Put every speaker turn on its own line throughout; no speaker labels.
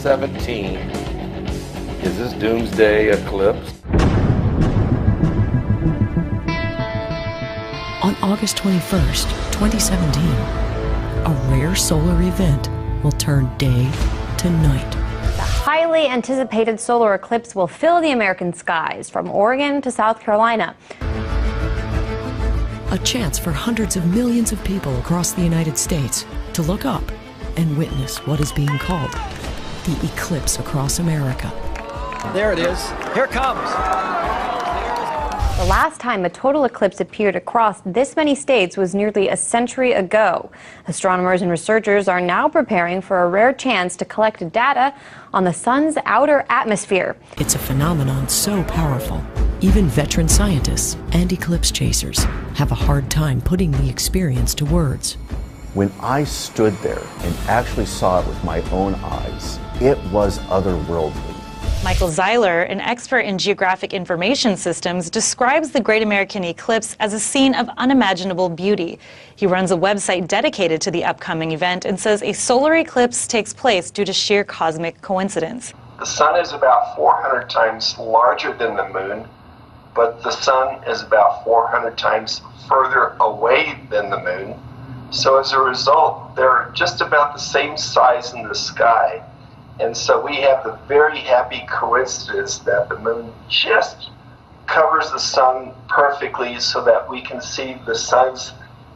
2017 is this doomsday eclipse.
On August 21st, 2017, a rare solar event will turn day to night.
The highly anticipated solar eclipse will fill the American skies from Oregon to South Carolina.
A chance for hundreds of millions of people across the United States to look up and witness what is being called the eclipse across America.
There it is. Here it comes.
The last time a total eclipse appeared across this many states was nearly a century ago. Astronomers and researchers are now preparing for a rare chance to collect data on the sun's outer atmosphere.
It's a phenomenon so powerful, even veteran scientists and eclipse chasers have a hard time putting the experience to words.
When I stood there and actually saw it with my own eyes, it was otherworldly.
Michael Zeiler, an expert in geographic information systems, describes the Great American Eclipse as a scene of unimaginable beauty. He runs a website dedicated to the upcoming event and says a solar eclipse takes place due to sheer cosmic coincidence.
The sun is about 400 times larger than the moon, but the sun is about 400 times further away than the moon. So as a result, they're just about the same size in the sky. And so we have the very happy coincidence that the moon just covers the sun perfectly so that we can see the sun's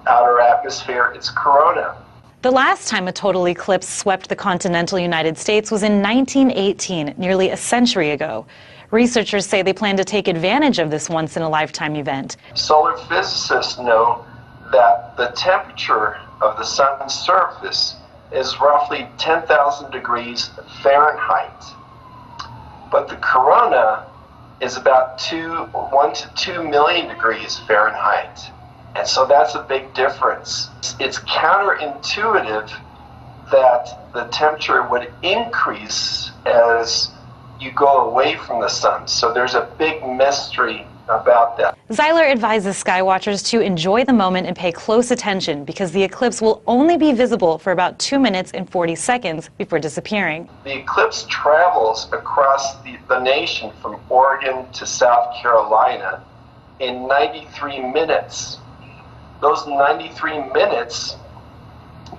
outer atmosphere, its corona.
The last time a total eclipse swept the continental United States was in 1918, nearly a century ago. Researchers say they plan to take advantage of this once-in-a-lifetime event.
Solar physicists know that the temperature of the sun's surface is roughly 10,000 degrees Fahrenheit. But the corona is about 1 to 2 million degrees Fahrenheit. And so that's a big difference. It's counterintuitive that the temperature would increase as you go away from the sun. So there's a big mystery about that.
Zeiler advises skywatchers to enjoy the moment and pay close attention because the eclipse will only be visible for about 2 minutes and 40 seconds before disappearing.
The eclipse travels across the nation from Oregon to South Carolina in 93 minutes. Those 93 minutes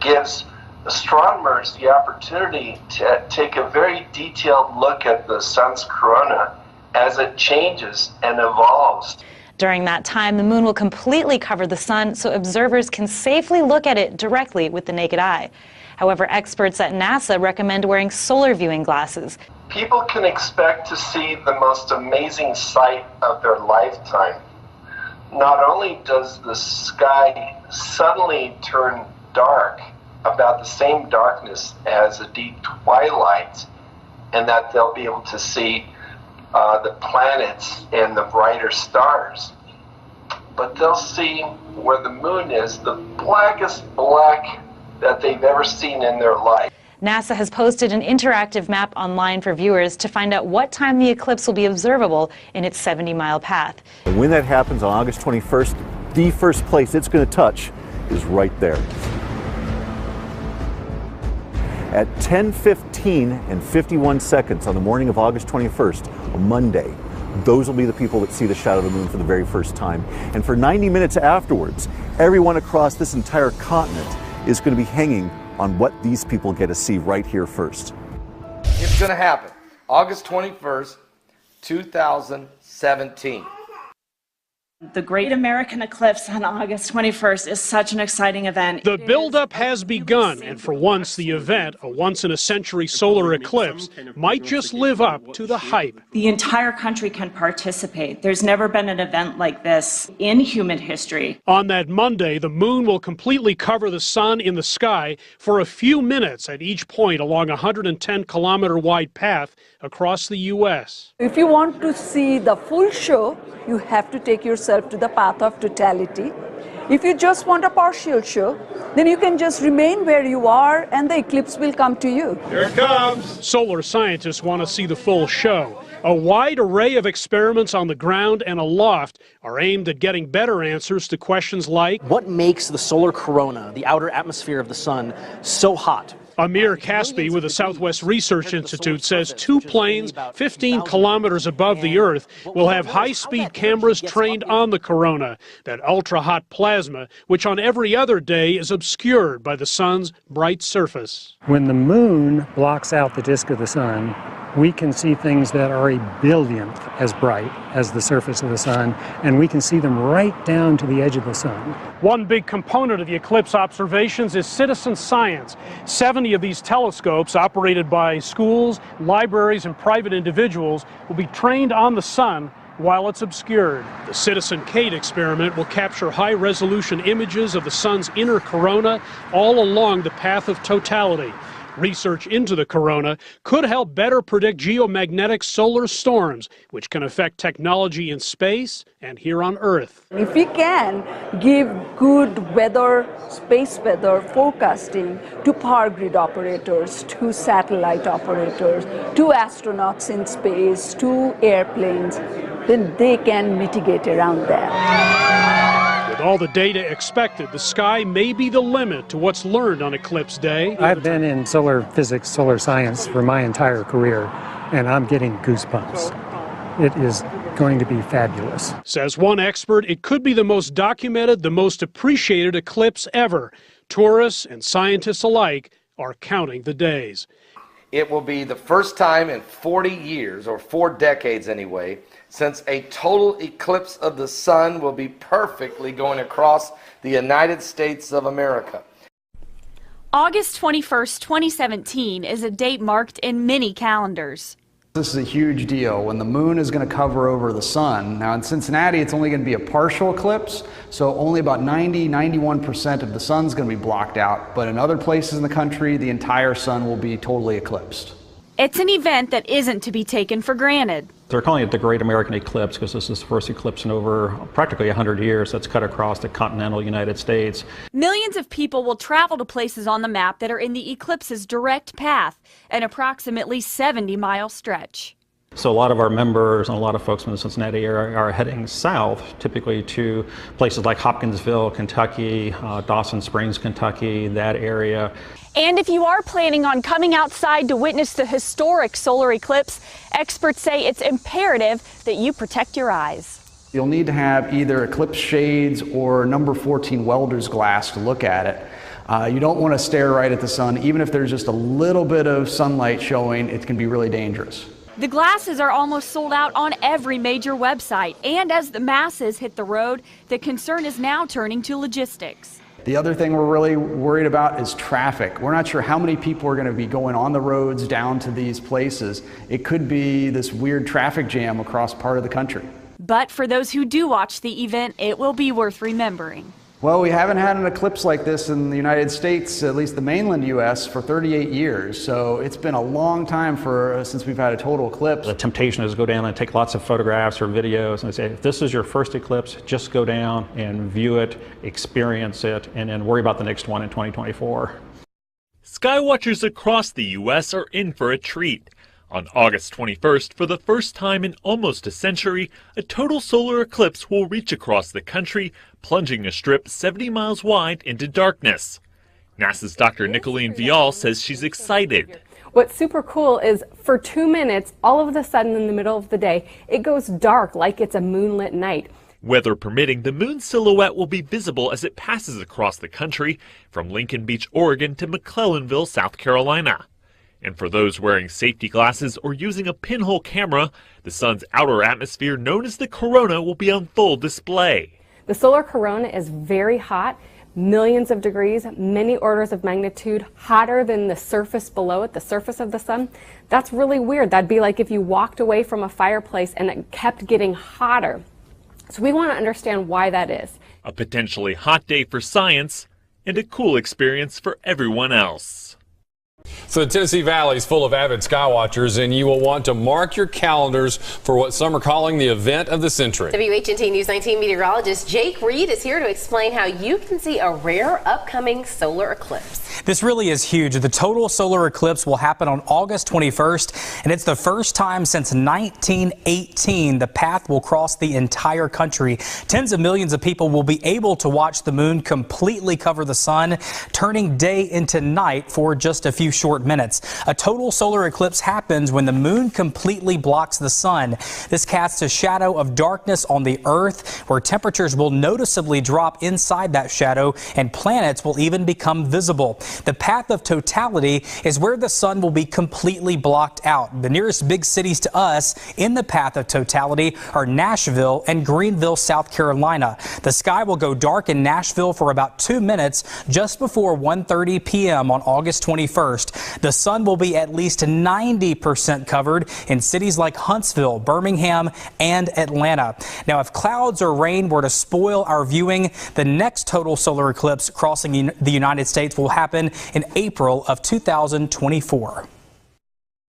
gives astronomers the opportunity to take a very detailed look at the sun's corona as it changes and evolves.
During that time, the moon will completely cover the sun so observers can safely look at it directly with the naked eye. However, experts at NASA recommend wearing solar viewing glasses.
People can expect to see the most amazing sight of their lifetime. Not only does the sky suddenly turn dark, about the same darkness as a deep twilight, and that they'll be able to see the planets and the brighter stars, but they'll see where the moon is the blackest black that they've ever seen in their life.
NASA has posted an interactive map online for viewers to find out what time the eclipse will be observable in its 70-mile path.
When that happens on August 21st, the first place it's going to touch is right there. At 10:15 and 51 seconds on the morning of August 21st, a Monday, those will be the people that see the shadow of the moon for the very first time. And for 90 minutes afterwards, everyone across this entire continent is going to be hanging on what these people get to see right here first.
It's going to happen. August 21st, 2017.
The Great American Eclipse on August 21st is such an exciting event.
The buildup has begun, and for once, the event, a once-in-a-century solar eclipse, might just live up to the hype.
The entire country can participate. There's never been an event like this in human history.
On that Monday, the moon will completely cover the sun in the sky for a few minutes at each point along a 110-kilometer-wide path across the U.S.
If you want to see the full show, you have to take yourself to the path of totality. If you just want a partial show, then you can just remain where you are and the eclipse will come to you.
Here it comes! Solar scientists want to see the full show. A wide array of experiments on the ground and aloft are aimed at getting better answers to questions like,
what makes the solar corona, the outer atmosphere of the sun, so hot?
Amir Caspi with the Southwest Research Institute says 2 planes 15 kilometers above the Earth will have high-speed cameras trained on the corona, that ultra-hot plasma, which on every other day is obscured by the sun's bright surface.
When the moon blocks out the disk of the sun, we can see things that are a billionth as bright as the surface of the sun, and we can see them right down to the edge of the sun.
One big component of the eclipse observations is citizen science. 70 of these telescopes, operated by schools, libraries, and private individuals, will be trained on the sun while it's obscured. The Citizen Kate experiment will capture high-resolution images of the sun's inner corona all along the path of totality. Research into the corona could help better predict geomagnetic solar storms, which can affect technology in space and here on Earth.
If we can give good weather, space weather forecasting to power grid operators, to satellite operators, to astronauts in space, to airplanes, then they can mitigate around that.
With all the data expected, the sky may be the limit to what's learned on Eclipse Day.
I've been in solar physics, solar science for my entire career, and I'm getting goosebumps. It is going to be fabulous.
Says one expert, it could be the most documented, the most appreciated eclipse ever. Tourists and scientists alike are counting the days.
It will be the first time in 40 years, or 4 decades anyway, since a total eclipse of the sun will be perfectly going across the United States of America.
August 21st, 2017 is a date marked in many calendars.
This is a huge deal when the moon is going to cover over the sun. Now in Cincinnati, it's only going to be a partial eclipse, so only about 91% of the sun's going to be blocked out. But in other places in the country, the entire sun will be totally eclipsed.
It's an event that isn't to be taken for granted.
They're calling it the Great American Eclipse because this is the first eclipse in over practically 100 years that's cut across the continental United States.
Millions of people will travel to places on the map that are in the eclipse's direct path, an approximately 70-mile stretch.
So a lot of our members and a lot of folks from the Cincinnati area are heading south, typically to places like Hopkinsville, Kentucky, Dawson Springs, Kentucky, that area.
And if you are planning on coming outside to witness the historic solar eclipse, experts say it's imperative that you protect your eyes.
You'll need to have either eclipse shades or number 14 welder's glass to look at it. You don't want to stare right at the sun. Even if there's just a little bit of sunlight showing, it can be really dangerous.
The glasses are almost sold out on every major website, and as the masses hit the road, the concern is now turning to logistics.
The other thing we're really worried about is traffic. We're not sure how many people are going to be going on the roads down to these places. It could be this weird traffic jam across part of the country.
But for those who do watch the event, it will be worth remembering.
Well, we haven't had an eclipse like this in the United States, at least the mainland U.S., for 38 years. So it's been a long time since we've had a total eclipse.
The temptation is to go down and take lots of photographs or videos and say, if this is your first eclipse, just go down and view it, experience it, and then worry about the next one in 2024.
Skywatchers across the U.S. are in for a treat. On August 21st, for the first time in almost a century, a total solar eclipse will reach across the country, plunging a strip 70 miles wide into darkness. NASA's Dr. Nicolene Vial says she's excited.
What's super cool is for 2 minutes, all of a sudden in the middle of the day, it goes dark like it's a moonlit night.
Weather permitting, the moon's silhouette will be visible as it passes across the country, from Lincoln Beach, Oregon to McClellanville, South Carolina. And for those wearing safety glasses or using a pinhole camera, the sun's outer atmosphere, known as the corona, will be on full display.
The solar corona is very hot, millions of degrees, many orders of magnitude hotter than the surface below it, the surface of the sun. That's really weird. That'd be like if you walked away from a fireplace and it kept getting hotter. So we want to understand why that is.
A potentially hot day for science and a cool experience for everyone else.
So the Tennessee Valley is full of avid skywatchers, and you will want to mark your calendars for what some are calling the event of the century.
WHNT News 19 meteorologist Jake Reed is here to explain how you can see a rare upcoming solar eclipse.
This really is huge. The total solar eclipse will happen on August 21st, and it's the first time since 1918 the path will cross the entire country. Tens of millions of people will be able to watch the moon completely cover the sun, turning day into night for just a few short minutes. A total solar eclipse happens when the moon completely blocks the sun. This casts a shadow of darkness on the Earth, where temperatures will noticeably drop inside that shadow and planets will even become visible. The path of totality is where the sun will be completely blocked out. The nearest big cities to us in the path of totality are Nashville and Greenville, South Carolina. The sky will go dark in Nashville for about 2 minutes just before 1:30 p.m. on August 21st. The sun will be at least 90% covered in cities like Huntsville, Birmingham, and Atlanta. Now, if clouds or rain were to spoil our viewing, the next total solar eclipse crossing the United States will happen in April of 2024.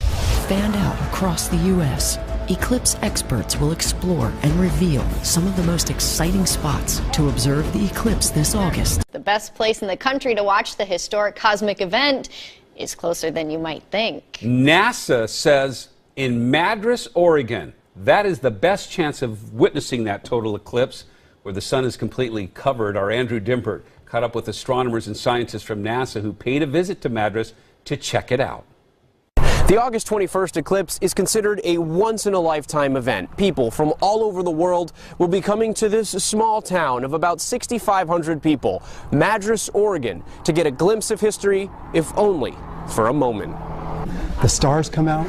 Fanned out across the U.S., eclipse experts will explore and reveal some of the most exciting spots to observe the eclipse this August.
The best place in the country to watch the historic cosmic event is closer than you might think.
NASA says in Madras, Oregon, that is the best chance of witnessing that total eclipse, where the sun is completely covered. Our Andrew Dimpert caught up with astronomers and scientists from NASA who paid a visit to Madras to check it out.
The August 21st eclipse is considered a once-in-a-lifetime event. People from all over the world will be coming to this small town of about 6,500 people, Madras, Oregon, to get a glimpse of history, if only for a moment.
The stars come out.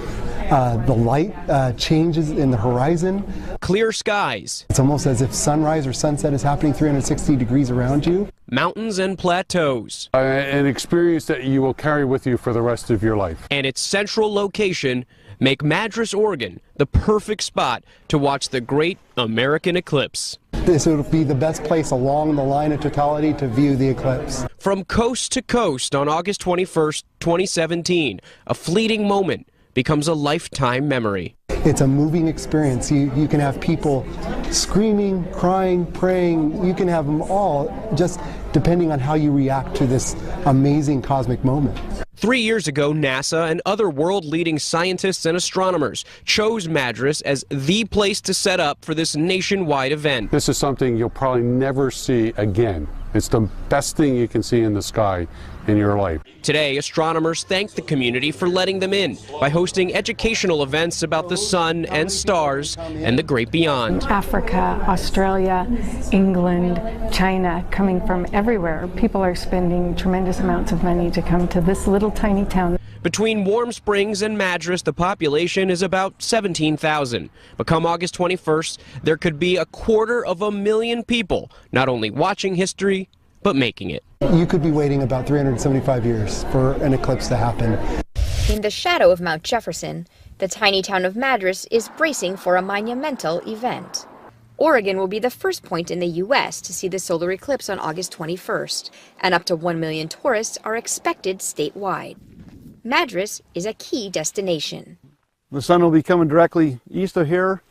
The light changes in the horizon.
Clear skies.
It's almost as if sunrise or sunset is happening 360 degrees around you.
Mountains and plateaus.
An experience that you will carry with you for the rest of your life.
And its central location make Madras, Oregon, the perfect spot to watch the great American eclipse.
This will be the best place along the line of totality to view the eclipse.
From coast to coast on August 21st, 2017, a fleeting moment becomes a lifetime memory.
It's a moving experience. You can have people screaming, crying, praying. You can have them all, just depending on how you react to this amazing cosmic moment.
3 years ago, NASA and other world-leading scientists and astronomers chose Madras as the place to set up for this nationwide event.
This is something you'll probably never see again. It's the best thing you can see in the sky in your life.
Today, astronomers thank the community for letting them in by hosting educational events about the sun and stars and the great beyond.
Africa, Australia, England, China, coming from everywhere. People are spending tremendous amounts of money to come to this little tiny town.
Between Warm Springs and Madras, the population is about 17,000. But come August 21st, there could be 250,000 people not only watching history, but making it.
You could be waiting about 375 years for an eclipse to happen.
In the shadow of Mount Jefferson, the tiny town of Madras is bracing for a monumental event. Oregon will be the first point in the U.S. to see the solar eclipse on August 21st, and up to 1 million tourists are expected statewide. Madras is a key destination.
The sun will be coming directly east of here,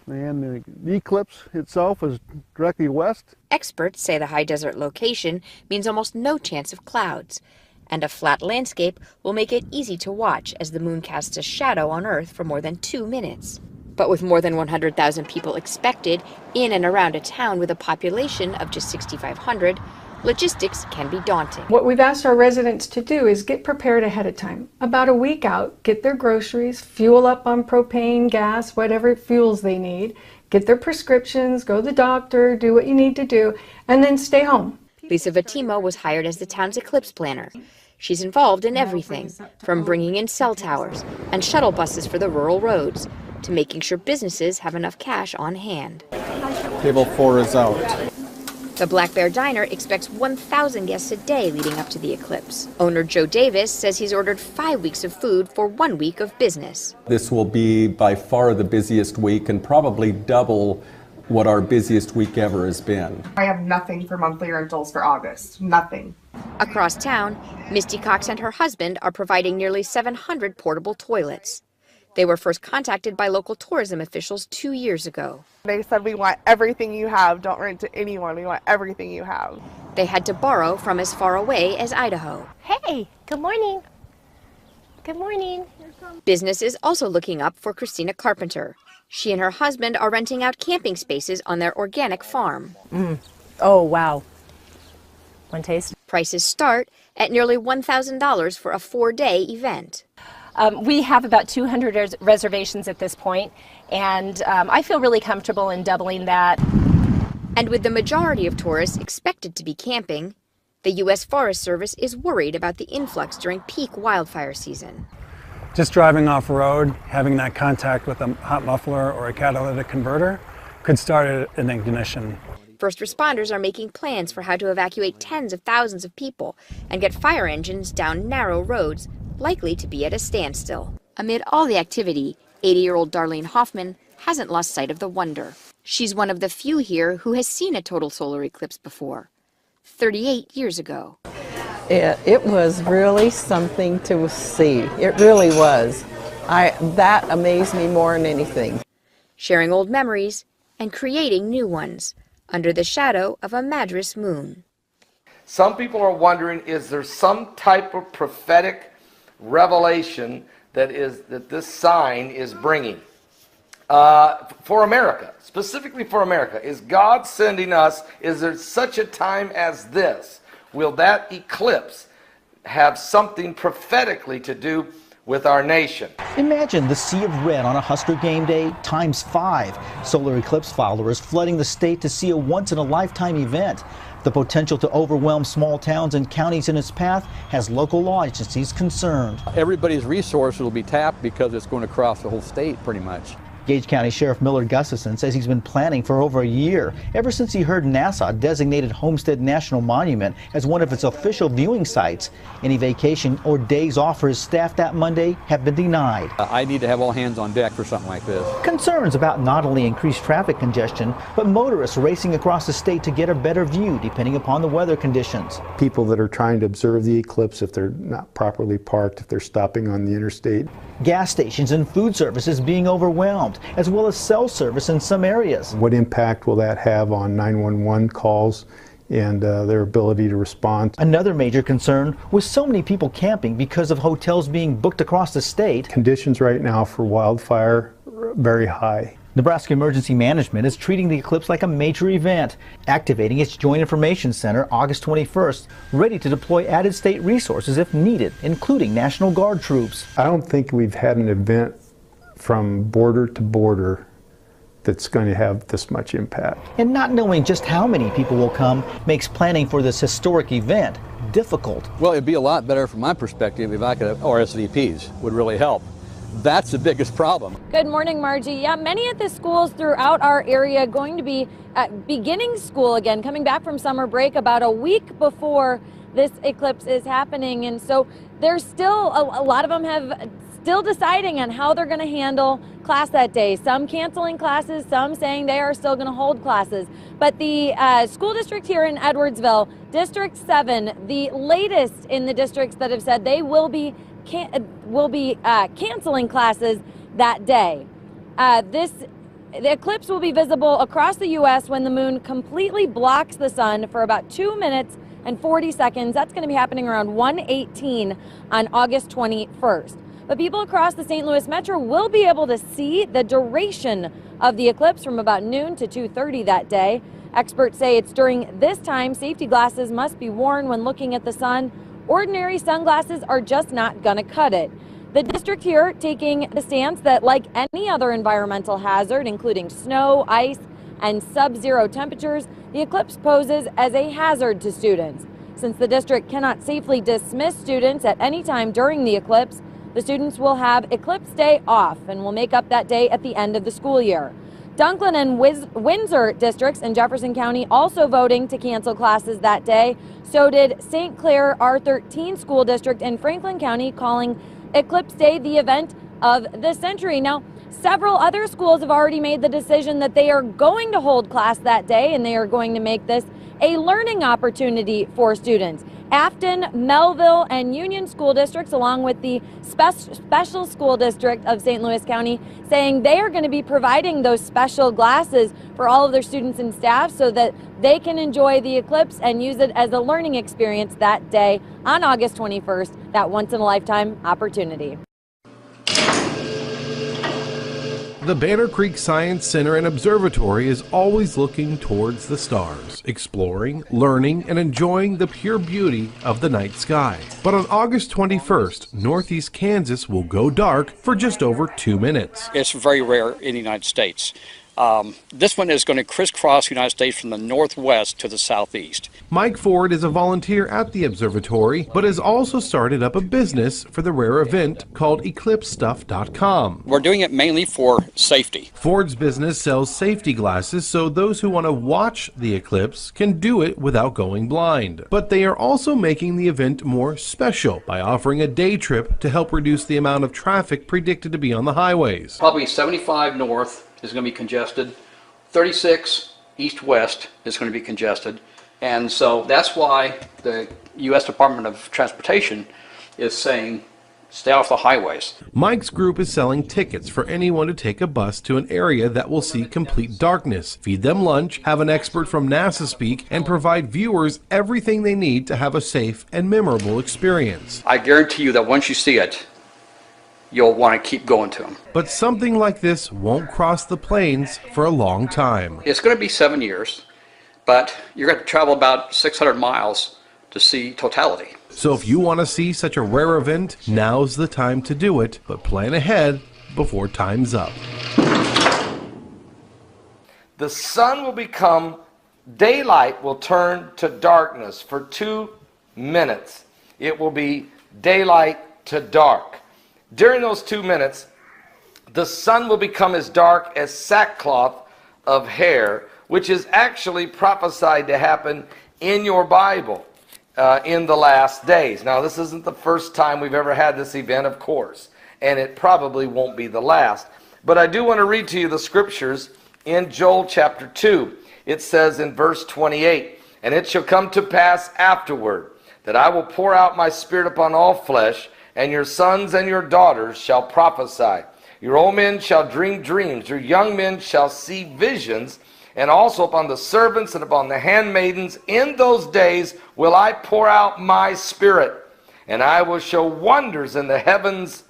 and the eclipse itself is directly west.
Experts say the high desert location means almost no chance of clouds, and a flat landscape will make it easy to watch as the moon casts a shadow on Earth for more than 2 minutes. But with more than 100,000 people expected in and around a town with a population of just 6,500, logistics can be daunting.
What we've asked our residents to do is get prepared ahead of time. About a week out, get their groceries, fuel up on propane, gas, whatever fuels they need, get their prescriptions, go to the doctor, do what you need to do, and then stay home.
Lisa Vattimo was hired as the town's eclipse planner. She's involved in everything, from bringing in cell towers and shuttle buses for the rural roads, to making sure businesses have enough cash on hand.
Table 4 is out.
The Black Bear Diner expects 1,000 guests a day leading up to the eclipse. Owner Joe Davis says he's ordered 5 weeks of food for 1 week of business.
This will be by far the busiest week and probably double what our busiest week ever has been.
I have nothing for monthly rentals for August. Nothing.
Across town, Misty Cox and her husband are providing nearly 700 portable toilets. They were first contacted by local tourism officials 2 years ago.
They said, we want everything you have. Don't rent to anyone. We want everything you have.
They had to borrow from as far away as Idaho.
Hey, good morning. Good morning.
Business is also looking up for Christina Carpenter. She and her husband are renting out camping spaces on their organic farm.
Oh, wow. One taste?
Prices start at nearly $1,000 for a 4-day event.
We have about 200 reservations at this point, and I feel really comfortable in doubling that.
And with the majority of tourists expected to be camping, the U.S. Forest Service is worried about the influx during peak wildfire season.
Just driving off-road, having that contact with a hot muffler or a catalytic converter could start an ignition.
First responders are making plans for how to evacuate tens of thousands of people and get fire engines down narrow roads, likely to be at a standstill. Amid all the activity, 80-year-old Darlene Hoffman hasn't lost sight of the wonder. She's one of the few here who has seen a total solar eclipse before, 38 years ago.
It was really something to see. It really was. That amazed me more than anything.
Sharing old memories and creating new ones under the shadow of a Madras moon.
Some people are wondering, is there some type of prophetic revelation that this sign is bringing for America, specifically for America? Is God sending us? Is there such a time as this? Will that eclipse have something prophetically to do with our nation?
Imagine the sea of red on a Husker game day times 5. Solar eclipse followers flooding the state to see a once-in-a-lifetime event. The potential to overwhelm small towns and counties in its path has local law agencies concerned.
Everybody's resources will be tapped because it's going to cross the whole state pretty much.
Gage County Sheriff Millard Gustafson says he's been planning for over a year, ever since he heard NASA designated Homestead National Monument as one of its official viewing sites. Any vacation or days off for his staff that Monday have been denied.
I need to have all hands on deck for something like this.
Concerns about not only increased traffic congestion, but motorists racing across the state to get a better view depending upon the weather conditions.
People that are trying to observe the eclipse, if they're not properly parked, if they're stopping on the interstate.
Gas stations and food services being overwhelmed, as well as cell service in some areas.
What impact will that have on 911 calls and their ability to respond?
Another major concern was so many people camping because of hotels being booked across the state.
Conditions right now for wildfire are very high.
Nebraska Emergency Management is treating the eclipse like a major event, activating its Joint Information Center August 21st, ready to deploy added state resources if needed, including National Guard troops.
I don't think we've had an event from border to border that's going to have this much impact.
And not knowing just how many people will come makes planning for this historic event difficult.
Well, it'd be a lot better from my perspective if I could, RSVPs would really help. That's the biggest problem.
Good morning, Margie. Yeah, many of the schools throughout our area going to be beginning school again, coming back from summer break about a week before this eclipse is happening. And so there's still, a lot of them have still deciding on how they're going to handle class that day. Some canceling classes, some saying they are still going to hold classes. But the school district here in Edwardsville, District 7, the latest in the districts that have said they will be canceling classes that day. The eclipse will be visible across the U.S. when the moon completely blocks the sun for about 2 minutes and 40 seconds. That's going to be happening around 1:18 on August 21st. But people across the St. Louis metro will be able to see the duration of the eclipse from about noon to 2:30 that day. Experts say it's during this time safety glasses must be worn when looking at the sun. Ordinary sunglasses are just not going to cut it. The district here taking the stance that, like any other environmental hazard, including snow, ice, and sub-zero temperatures, the eclipse poses as a hazard to students. Since the district cannot safely dismiss students at any time during the eclipse, the students will have Eclipse Day off and will make up that day at the end of the school year. Dunklin and Windsor districts in Jefferson County also voting to cancel classes that day. So did St. Clair R13 school district in Franklin County, calling Eclipse Day the event of the century. Now, several other schools have already made the decision that they are going to hold class that day, and they are going to make this a learning opportunity for students. Afton, Melville, and Union school districts, along with the special school district of St. Louis County, saying they are going to be providing those special glasses for all of their students and staff so that they can enjoy the eclipse and use it as a learning experience that day on August 21st, that once-in-a-lifetime opportunity.
The Banner Creek Science Center and Observatory is always looking towards the stars, exploring, learning, and enjoying the pure beauty of the night sky. But on August 21st, northeast Kansas will go dark for just over 2 minutes.
It's very rare in the United States. This one is going to crisscross the United States from the northwest to the southeast.
Mike Ford is a volunteer at the observatory, but has also started up a business for the rare event called eclipsestuff.com.
We're doing it mainly for safety.
Ford's business sells safety glasses so those who want to watch the eclipse can do it without going blind. But they are also making the event more special by offering a day trip to help reduce the amount of traffic predicted to be on the highways.
Probably 75 north is going to be congested, 36 east-west is going to be congested, and so that's why the U.S. Department of Transportation is saying stay off the highways.
Mike's group is selling tickets for anyone to take a bus to an area that will see complete darkness, feed them lunch, have an expert from NASA speak, and provide viewers everything they need to have a safe and memorable experience.
I guarantee you that once you see it, you'll want to keep going to them.
But something like this won't cross the plains for a long time.
It's going to be 7 years, but you're going to travel about 600 miles to see totality.
So if you want to see such a rare event, now's the time to do it, but plan ahead before time's up.
The sun will become, daylight will turn to darkness for 2 minutes. It will be daylight to dark. During those 2 minutes, the sun will become as dark as sackcloth of hair, which is actually prophesied to happen in your Bible in the last days. Now, this isn't the first time we've ever had this event, of course, and it probably won't be the last. But I do want to read to you the scriptures in Joel chapter 2. It says in verse 28, "And it shall come to pass afterward that I will pour out my spirit upon all flesh, and your sons and your daughters shall prophesy. Your old men shall dream dreams, your young men shall see visions, and also upon the servants and upon the handmaidens in those days will I pour out my spirit. And I will show wonders in the heavens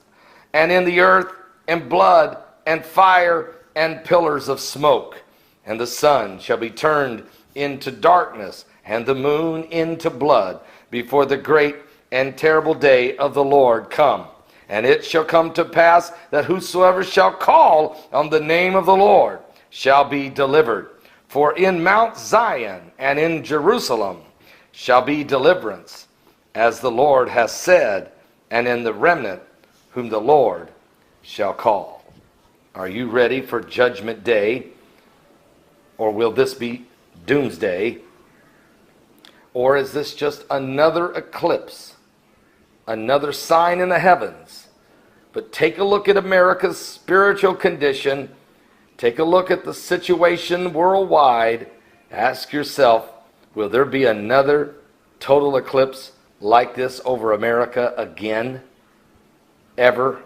and in the earth, and blood and fire and pillars of smoke. And the sun shall be turned into darkness, and the moon into blood, before the great and terrible day of the Lord come. And it shall come to pass that whosoever shall call on the name of the Lord shall be delivered. For in Mount Zion and in Jerusalem shall be deliverance, as the Lord has said, and in the remnant whom the Lord shall call." Are you ready for Judgment Day? Or will this be Doomsday? Or is this just another eclipse? Another sign in the heavens? But take a look at America's spiritual condition. Take a look at the situation worldwide. Ask yourself, will there be another total eclipse like this over America again? Ever?